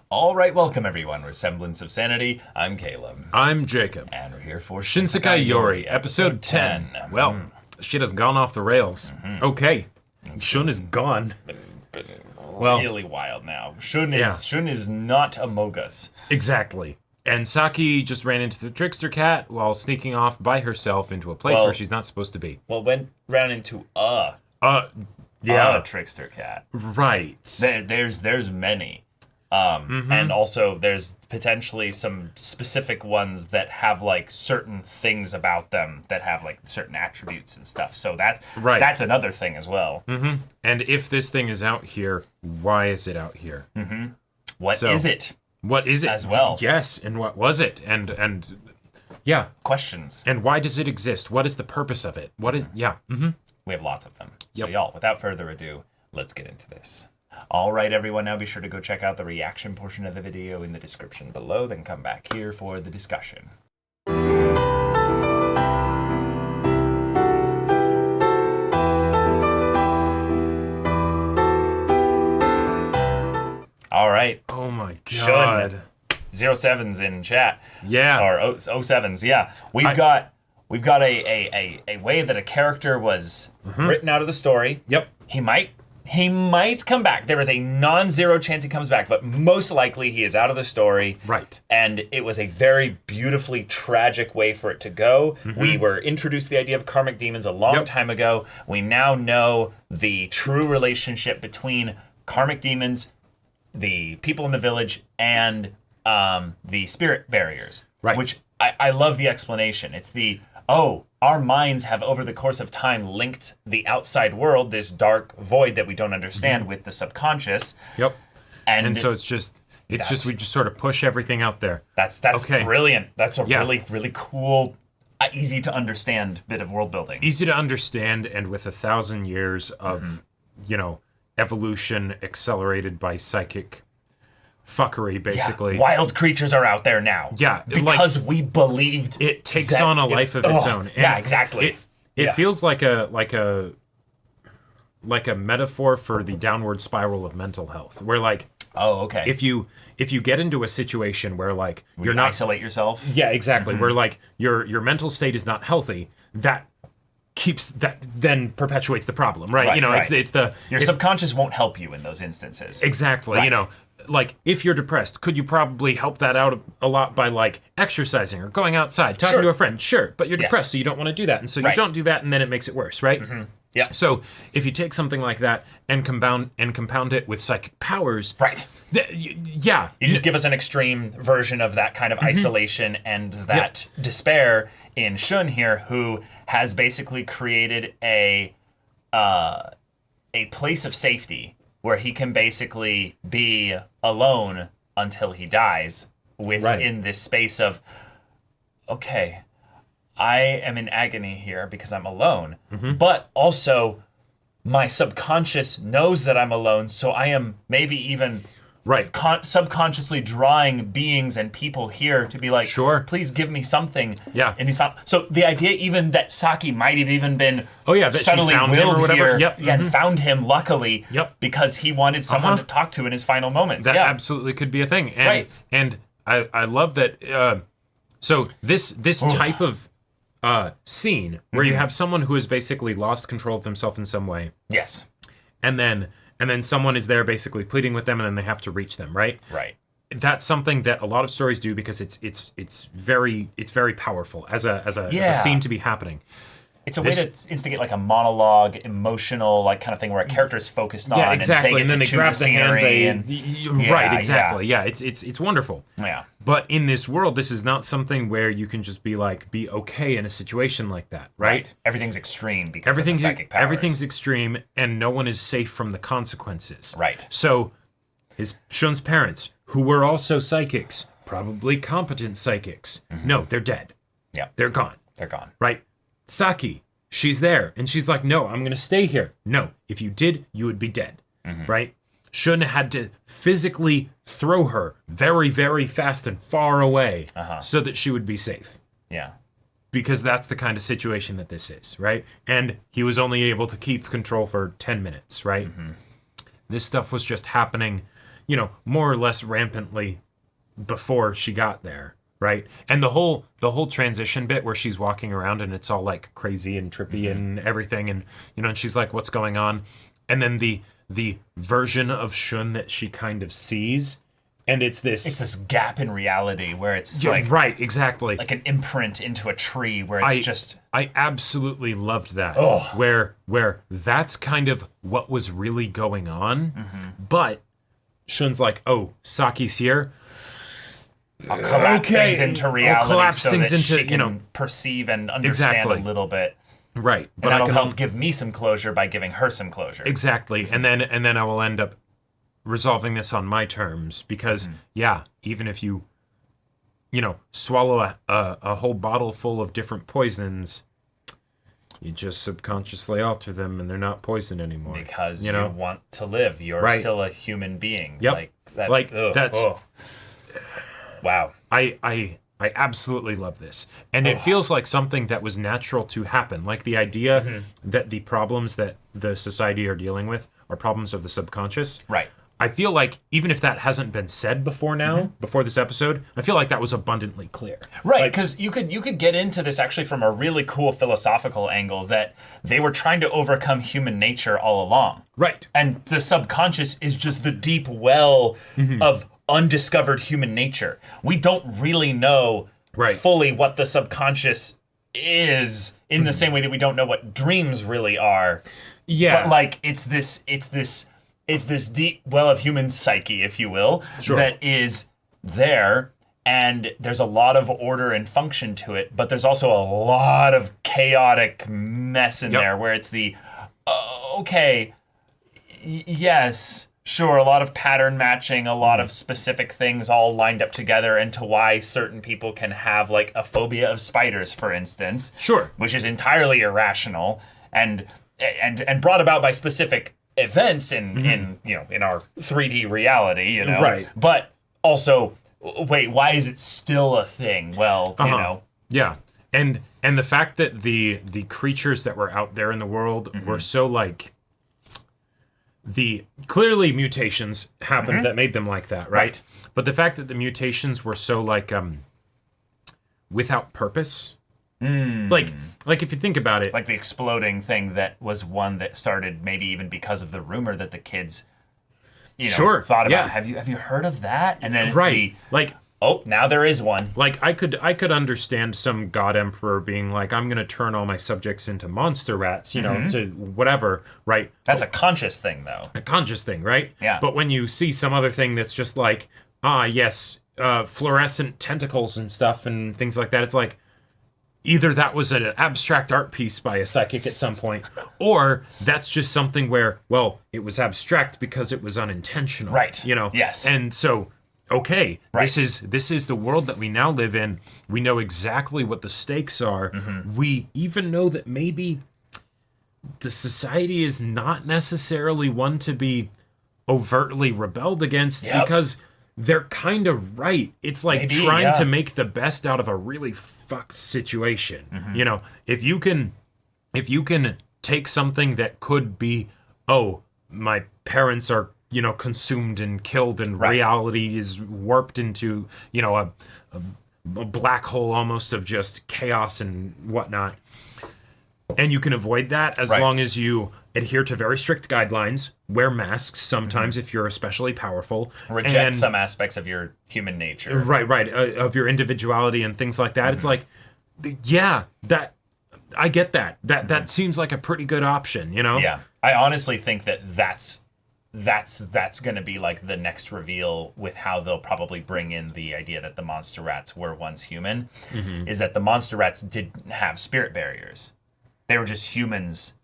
All right, welcome everyone. We're Semblance of Sanity. I'm Caleb. I'm Jacob. And we're here for Shinsekai Yori, episode 10. Well, shit has gone off the rails. Okay. Shun is gone. Really wild now. Shun is not Amogus. Exactly. And Saki just ran into the trickster cat while sneaking off by herself into a place where she's not supposed to be. Well, ran into a trickster cat. Right. There's many. And also there's potentially some specific ones that have like certain things about them that have like certain attributes and stuff. So that's another thing as well. And if this thing is out here, why is it out here? What is it? What is it? As well. Yes, and what was it? And yeah. Questions. And why does it exist? What is the purpose of it? What is We have lots of them. So y'all, without further ado, let's get into this. All right, everyone, now be sure to go check out the reaction portion of the video in the description below, then come back here for the discussion. All right. Oh my god. Shun. 07's in chat. Yeah. Or 07's, yeah. We've got a way that a character was written out of the story. Yep. He might come back. There is a non-zero chance he comes back, but most likely he is out of the story. Right. And it was a very beautifully tragic way for it to go. We were introduced to the idea of karmic demons a long time ago. We now know the true relationship between karmic demons, the people in the village, and the spirit barriers. Right. Which I love the explanation. It's our minds have over the course of time linked the outside world, this dark void that we don't understand, with the subconscious. Yep. And so we just sort of push everything out there. That's okay. Brilliant. That's a really, really cool, easy to understand bit of world building. Easy to understand, and with 1,000 years of, evolution accelerated by psychic fuckery, basically. Yeah. Wild creatures are out there now. Yeah. Because we believed it takes on a life of its own. And yeah, exactly. It feels like a metaphor for the downward spiral of mental health. Where okay. If you get into a situation where you're not isolate yourself. Yeah, exactly. Where your mental state is not healthy, that then perpetuates the problem, right? It's your subconscious won't help you in those instances. Exactly. Right. If you're depressed, could you probably help that out a lot by exercising or going outside, talking to a friend? Sure, but you're depressed, so you don't want to do that, and so you don't do that, and then it makes it worse, right? Yeah. So if you take something like that and compound it with psychic powers, right? You just give us an extreme version of that kind of isolation and that despair in Shun here, who has basically created a place of safety where he can basically be alone until he dies within this space of, okay, I am in agony here because I'm alone, but also my subconscious knows that I'm alone, so I am maybe even subconsciously drawing beings and people here to be like, sure, please give me something. Yeah. In these so the idea even that Saki might have even been that suddenly she found him or whatever. Here, and found him luckily because he wanted someone to talk to in his final moments. That absolutely could be a thing. And and I love that. So this type of scene where you have someone who has basically lost control of themselves in some way. Yes. And then someone is there basically pleading with them, and then they have to reach them, right? Right. That's something that a lot of stories do because it's very powerful as a scene to be happening. It's a way to instigate a monologue, emotional kind of thing where a character is focused on. Yeah, exactly. And then they grab the hand. Exactly. Yeah. It's wonderful. Yeah. But in this world, this is not something where you can just be okay in a situation like that, right? Everything's extreme because of the psychic powers. Everything's extreme, and no one is safe from the consequences. Right. So Shun's parents, who were also psychics, probably competent psychics. No, they're dead. Yeah. They're gone. They're gone. Right. Saki, she's there, and she's like, no, I'm going to stay here. No, if you did, you would be dead, right? Shun had to physically throw her very, very fast and far away so that she would be safe. Yeah. Because that's the kind of situation that this is, right? And he was only able to keep control for 10 minutes, right? This stuff was just happening more or less rampantly before she got there, right? And the whole transition bit where she's walking around and it's all like crazy and trippy and everything, and and she's like, what's going on? And then the version of Shun that she kind of sees, and it's this gap in reality where it's right, exactly, like an imprint into a tree where it's I absolutely loved that. Oh. Where that's kind of what was really going on, but Shun's like, oh, Saki's here. I'll collapse things into reality so that she can you perceive and understand a little bit. Right. But that'll help give me some closure by giving her some closure. Exactly. And then I will end up resolving this on my terms because, even if you swallow a whole bottle full of different poisons, you just subconsciously alter them and they're not poison anymore. Because you want to live. You're still a human being. Yep. That's... Wow. I absolutely love this. And it feels like something that was natural to happen. Like the idea that the problems that the society are dealing with are problems of the subconscious. Right. I feel like even if that hasn't been said before now, before this episode, I feel like that was abundantly clear. Right, because you could get into this actually from a really cool philosophical angle that they were trying to overcome human nature all along. Right. And the subconscious is just the deep well of undiscovered human nature. We don't really know fully what the subconscious is in the same way that we don't know what dreams really are. Yeah. But like it's this deep well of human psyche, if you will, that is there, and there's a lot of order and function to it, but there's also a lot of chaotic mess in there where it's yes, sure, a lot of pattern matching, a lot of specific things all lined up together into why certain people can have like a phobia of spiders, for instance. Sure. Which is entirely irrational and brought about by specific events in our 3D reality, Right. But also, wait, why is it still a thing? Well, Yeah. And the fact that the creatures that were out there in the world were so like clearly mutations happened that made them like that, right? But the fact that the mutations were so like without purpose. Like if you think about it, like the exploding thing that was one that started maybe even because of the rumor that the kids thought about. Have you heard of that? And then it's now there is one. Like I could understand some god emperor being like, I'm gonna turn all my subjects into monster rats, to whatever, right? That's a conscious thing, though. A conscious thing, right? Yeah. But when you see some other thing that's just like, fluorescent tentacles and stuff and things like that, it's like, either that was an abstract art piece by a psychic at some point, or that's just something where, well, it was abstract because it was unintentional. Right. Yes. And so, okay, this is the world that we now live in. We know exactly what the stakes are. We even know that maybe the society is not necessarily one to be overtly rebelled against because they're kind of right. It's like trying to make the best out of a really fucked situation. If you can take something that could be, my parents are consumed and killed and reality is warped into a black hole almost of just chaos and whatnot, and you can avoid that as long as you adhere to very strict guidelines, wear masks sometimes if you're especially powerful, reject some aspects of your human nature, of your individuality and things like that. It's like, that I get that. That seems like a pretty good option, Yeah, I honestly think that's going to be like the next reveal with how they'll probably bring in the idea that the monster rats were once human, is that the monster rats didn't have spirit barriers. They were just humans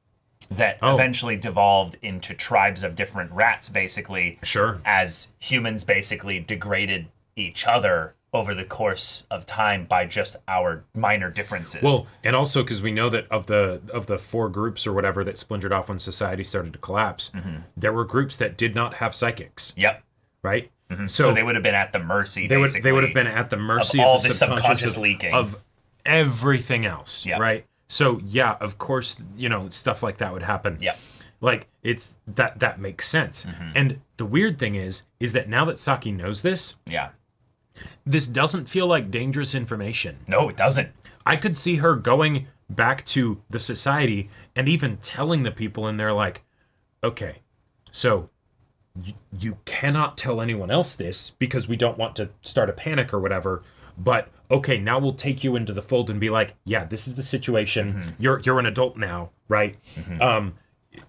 that eventually devolved into tribes of different rats, basically. Sure. As humans basically degraded each other over the course of time by just our minor differences. Well, and also because we know that of the four groups or whatever that splintered off when society started to collapse, there were groups that did not have psychics. Yep. Right? So they would have been at the mercy, basically. They would have been at the mercy of all the the subconscious leaking. Of everything else, right? So, of course, stuff like that would happen. Yep. Like, it's that makes sense. And the weird thing is that now that Saki knows this, this doesn't feel like dangerous information. No, it doesn't. I could see her going back to the society and even telling the people in there, like, okay, so you cannot tell anyone else this because we don't want to start a panic or whatever. But okay, now we'll take you into the fold and be like, yeah, this is the situation. You're an adult now, right?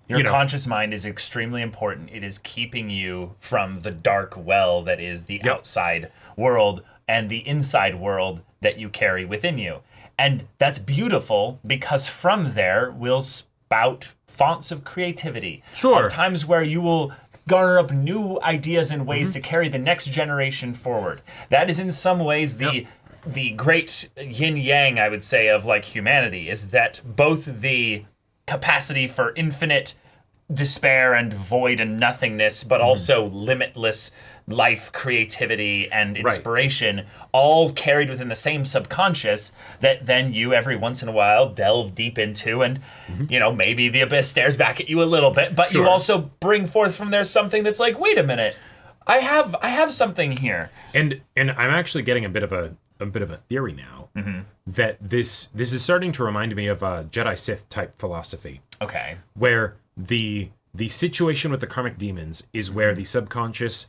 Your conscious mind is extremely important. It is keeping you from the dark well that is the outside world and the inside world that you carry within you. And that's beautiful because from there will spout fonts of creativity. Sure. Of times where you will garner up new ideas and ways to carry the next generation forward. That is in some ways the great yin-yang, I would say, of like humanity, is that both the capacity for infinite despair and void and nothingness, but also limitless life, creativity, and inspiration, all carried within the same subconscious that then you every once in a while delve deep into, and maybe the abyss stares back at you a little bit, but you also bring forth from there something that's like, wait a minute, I have something here. And I'm actually getting a bit of a theory now that this is starting to remind me of a Jedi Sith type philosophy. Okay. Where the situation with the karmic demons is where the subconscious,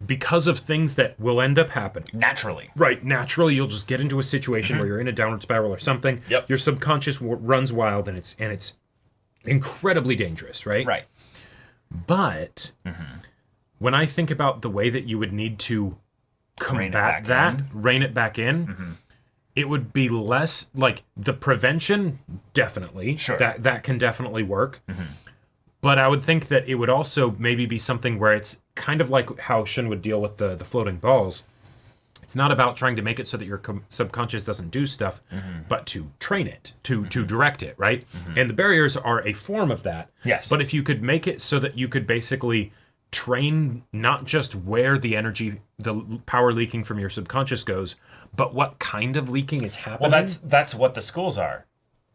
because of things that will end up happening. Naturally. Right, naturally you'll just get into a situation where you're in a downward spiral or something. Yep. Your subconscious runs wild and it's incredibly dangerous, right? Right. But when I think about the way that you would need to combat that, rein it back in, it would be less like the prevention, definitely. Sure. That can definitely work. But I would think that it would also maybe be something where it's kind of like how Shun would deal with the floating balls. It's not about trying to make it so that your subconscious doesn't do stuff, but to train it, to direct it, right? And the barriers are a form of that. Yes. But if you could make it so that you could basically train not just where the energy, the power leaking from your subconscious goes, but what kind of leaking is happening. Well, that's what the schools are.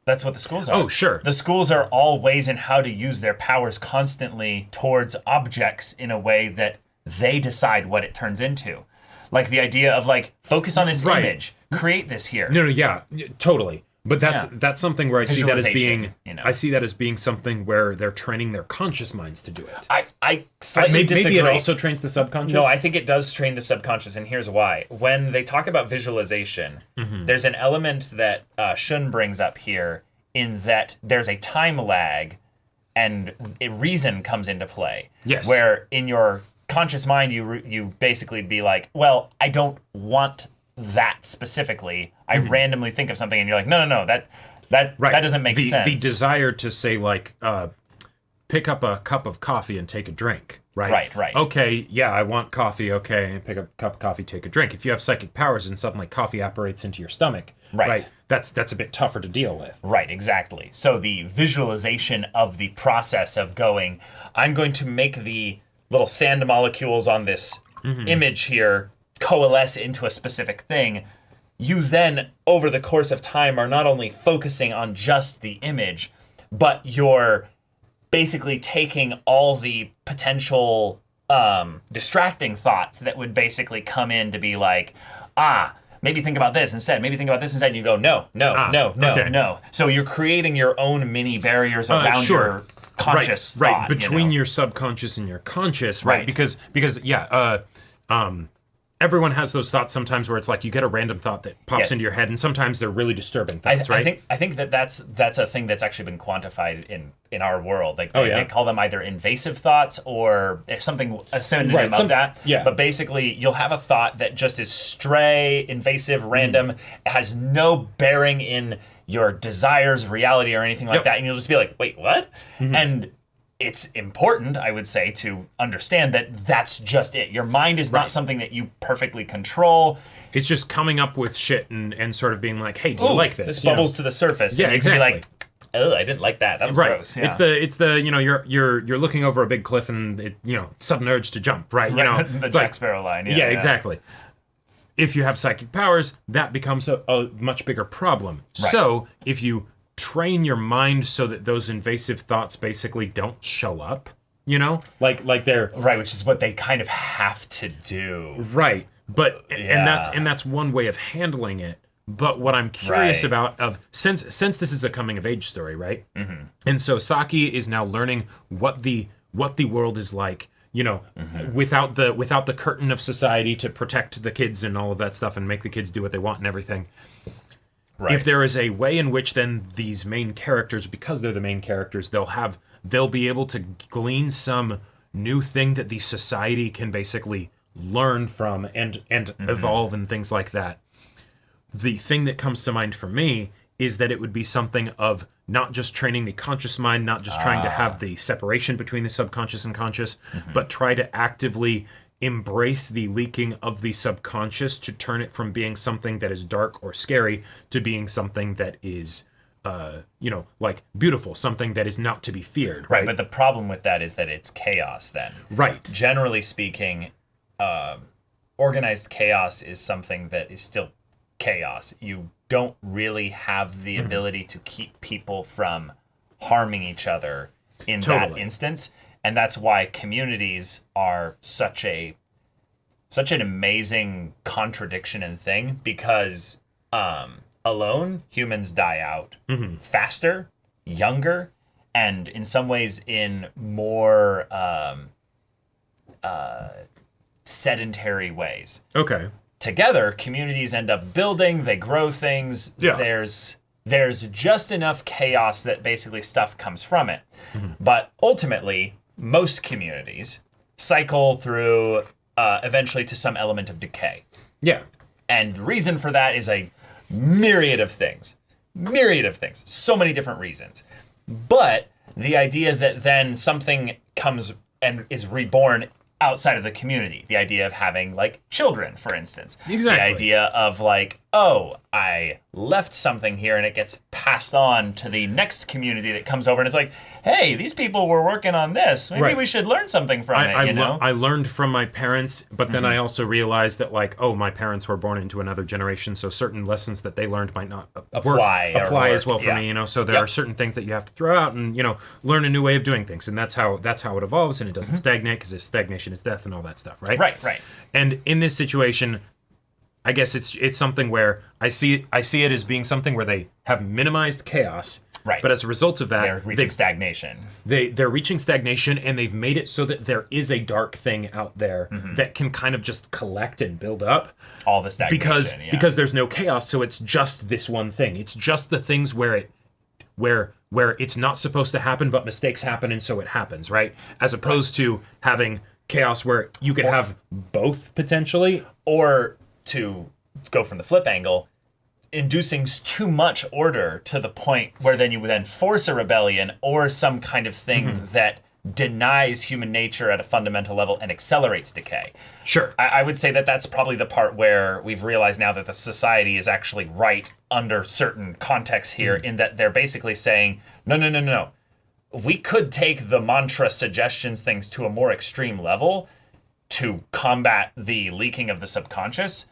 That's what the schools are. Oh, sure. The schools are all ways in how to use their powers constantly towards objects in a way that they decide what it turns into. Like the idea of like, focus on this image, create this here. No, yeah, totally. But that's something where I see that as being, I see that as being something where they're training their conscious minds to do it. I slightly disagree. Maybe it also trains the subconscious? No, I think it does train the subconscious, and here's why. When they talk about visualization, there's an element that Shun brings up here in that there's a time lag and a reason comes into play. Yes. Where in your conscious mind, you basically be like, well, I don't want that specifically. I randomly think of something and you're like, no, that doesn't make sense. The desire to say like, pick up a cup of coffee and take a drink, right? Right. Okay, yeah, I want coffee, okay, pick up a cup of coffee, take a drink. If you have psychic powers and suddenly coffee apparates into your stomach, right? That's a bit tougher to deal with. Right, exactly. So the visualization of the process of going, I'm going to make the little sand molecules on this image here coalesce into a specific thing. You then, over the course of time, are not only focusing on just the image, but you're basically taking all the potential distracting thoughts that would basically come in to be like, maybe think about this instead, maybe think about this instead, and you go, no. So you're creating your own mini barriers around your conscious thought. Right, between your subconscious and your conscious, right? Because everyone has those thoughts sometimes where it's like you get a random thought that pops into your head, and sometimes they're really disturbing thoughts, right? I think that's a thing that's actually been quantified in our world. Like they call them either invasive thoughts or something a synonym of that. Yeah. But basically, you'll have a thought that just is stray, invasive, random, has no bearing in your desires, reality, or anything like that, and you'll just be like, wait, what? And it's important, I would say, to understand that that's just it. Your mind is not something that you perfectly control. It's just coming up with shit and sort of being like, hey, do you like this? This bubbles to the surface. Yeah, and exactly. You can be like, oh, I didn't like that. That was gross. Yeah. It's the you're looking over a big cliff and sudden urge to jump, right? The Jack Sparrow line. Yeah, exactly. If you have psychic powers, that becomes a much bigger problem. Right. So if you train your mind so that those invasive thoughts basically don't show up, you know? Like they're right, which is what they kind of have to do. Right. But and that's one way of handling it. But what I'm curious about since this is a coming of age story, right? Mm-hmm. And so Saki is now learning what the world is like, you know, without the curtain of society to protect the kids and all of that stuff and make the kids do what they want and everything. Right. If there is a way in which then these main characters, because they're the main characters, they'll be able to glean some new thing that the society can basically learn from and evolve and things like that. The thing that comes to mind for me is that it would be something of not just training the conscious mind, not just trying to have the separation between the subconscious and conscious, but try to actively embrace the leaking of the subconscious to turn it from being something that is dark or scary to being something that is, like beautiful, something that is not to be feared. Right, but the problem with that is that it's chaos then. Right. Generally speaking, organized chaos is something that is still chaos. You don't really have the ability to keep people from harming each other in that instance. And that's why communities are such an amazing contradiction and thing, because alone humans die out faster, younger, and in some ways in more sedentary ways. Okay. Together, communities end up building, they grow things. Yeah. There's just enough chaos that basically stuff comes from it. But ultimately, most communities cycle through eventually to some element of decay. Yeah. And the reason for that is a myriad of things. So many different reasons. But the idea that then something comes and is reborn outside of the community. The idea of having, like, children, for instance. Exactly. The idea of, like, oh, I left something here and it gets passed on to the next community that comes over and it's like, hey, these people were working on this. Maybe we should learn something from it, you know? I learned from my parents, but then I also realized that, like, oh, my parents were born into another generation, so certain lessons that they learned might not apply as well for me, you know? So there are certain things that you have to throw out and, you know, learn a new way of doing things. And that's how it evolves, and it doesn't stagnate, because stagnation is death and all that stuff, right? Right. And in this situation, I guess it's something where I see it as being something where they have minimized chaos. Right. But as a result of that, they're reaching stagnation. They're reaching stagnation, and they've made it so that there is a dark thing out there that can kind of just collect and build up. All the stagnation, because there's no chaos, so it's just this one thing. It's just the things where it's not supposed to happen, but mistakes happen, and so it happens, right? As opposed to having chaos where you could have both potentially, or to go from the flip angle, inducing too much order to the point where then you would then force a rebellion or some kind of thing that denies human nature at a fundamental level and accelerates decay. Sure. I would say that that's probably the part where we've realized now that the society is actually right under certain contexts here, in that they're basically saying, no. We could take the mantra suggestions things to a more extreme level to combat the leaking of the subconscious,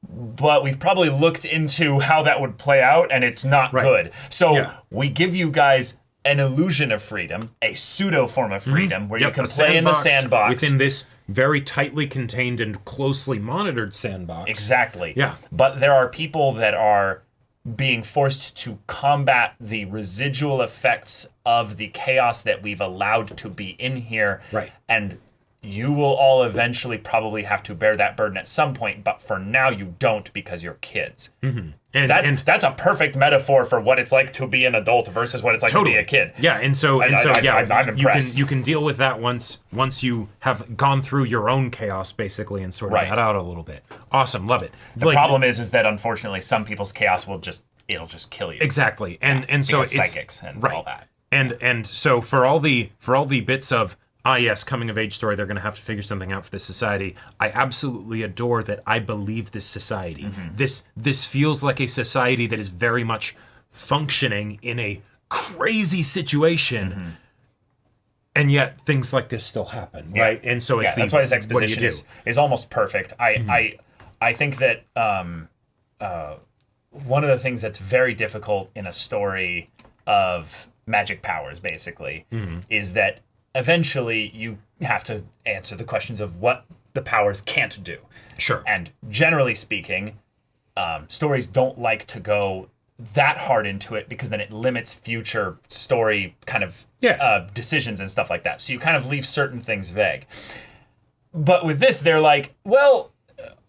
but we've probably looked into how that would play out, and it's not good. So we give you guys an illusion of freedom, a pseudo form of freedom, where you can play in the sandbox. Within this very tightly contained and closely monitored sandbox. Exactly. Yeah. But there are people that are being forced to combat the residual effects of the chaos that we've allowed to be in here. Right. And you will all eventually probably have to bear that burden at some point, but for now you don't, because you're kids. And that's a perfect metaphor for what it's like to be an adult versus what it's like to be a kid. Yeah, I'm impressed. You can deal with that once you have gone through your own chaos, basically, and sorted that out a little bit. Awesome, love it. The problem is that unfortunately some people's chaos it'll just kill you. Exactly, and so it's psychics and all that. And so for all the bits of, yes, coming of age story, they're going to have to figure something out for this society, I absolutely adore that I believe this society. This feels like a society that is very much functioning in a crazy situation, and yet things like this still happen, right? And so it's that's why this exposition is almost perfect. I think that one of the things that's very difficult in a story of magic powers, basically, is that eventually you have to answer the questions of what the powers can't do. Sure. And generally speaking, stories don't like to go that hard into it because then it limits future story kind of decisions and stuff like that. So you kind of leave certain things vague. But with this, they're like, well,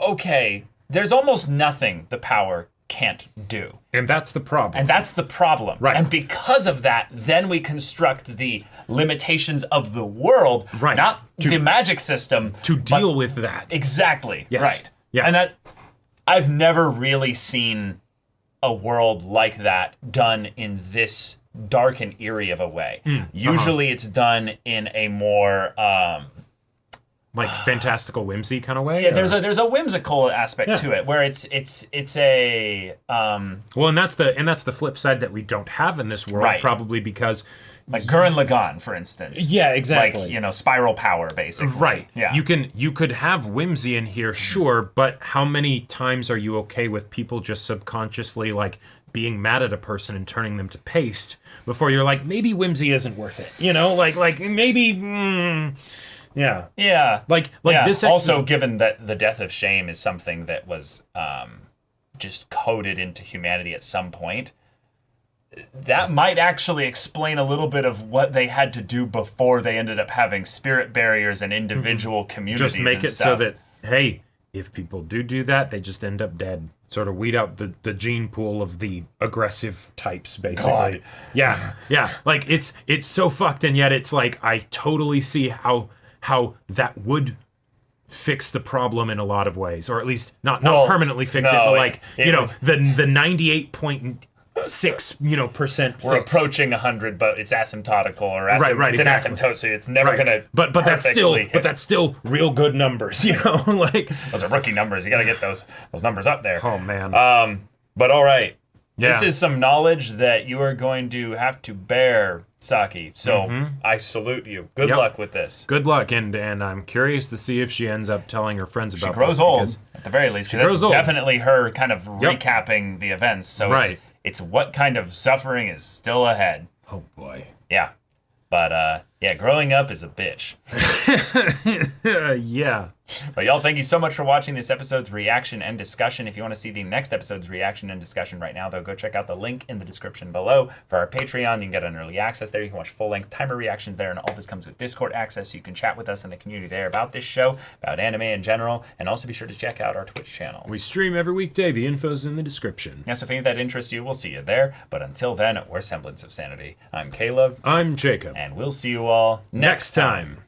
okay, there's almost nothing the power can't do. And that's the problem. Right. And because of that, then we construct the limitations of the world, not the magic system. To deal with that. Exactly. Yes. Right. Yeah. And that I've never really seen a world like that done in this dark and eerie of a way. Usually it's done in a more like fantastical whimsy kind of way. Yeah, there's a whimsical aspect to it where it's a well, and that's the flip side that we don't have in this world, probably because like Gurren Lagann, for instance. Yeah, exactly. Like, spiral power, basically. Right. Yeah. You could have whimsy in here, sure, but how many times are you okay with people just subconsciously like being mad at a person and turning them to paste before you're like, maybe whimsy isn't worth it, like maybe. Yeah. Yeah. Like this. Also, given that the death of shame is something that was just coded into humanity at some point, that might actually explain a little bit of what they had to do before they ended up having spirit barriers and individual communities. Just make it so that, hey, if people do that, they just end up dead. Sort of weed out the gene pool of the aggressive types, basically. God. Yeah. Like it's so fucked, and yet it's like I totally see how that would fix the problem in a lot of ways, or at least not permanently fix it, but like the 98.6 percent. We're approaching 100, but it's asymptotical or it's an asymptote, so it's never gonna. But that's still real good numbers, like those are rookie numbers. You got to get those numbers up there. Oh man. But all right. Yeah. This is some knowledge that you are going to have to bear, Saki. So I salute you. Good luck with this. Good luck, and I'm curious to see if she ends up telling her friends about this. She grows old, at the very least, because that's definitely her kind of recapping the events. So it's what kind of suffering is still ahead. Oh, boy. Yeah. But, growing up is a bitch. Yeah. But y'all, thank you so much for watching this episode's reaction and discussion. If you want to see the next episode's reaction and discussion right now, though, go check out the link in the description below for our Patreon. You can get an early access there. You can watch full-length timer reactions there, and all this comes with Discord access, so you can chat with us in the community there about this show, about anime in general, and also be sure to check out our Twitch channel. We stream every weekday. The info's in the description. Yes, if any of that interests you, we'll see you there. But until then, we're Semblance of Sanity. I'm Caleb. I'm Jacob. And we'll see you all next time.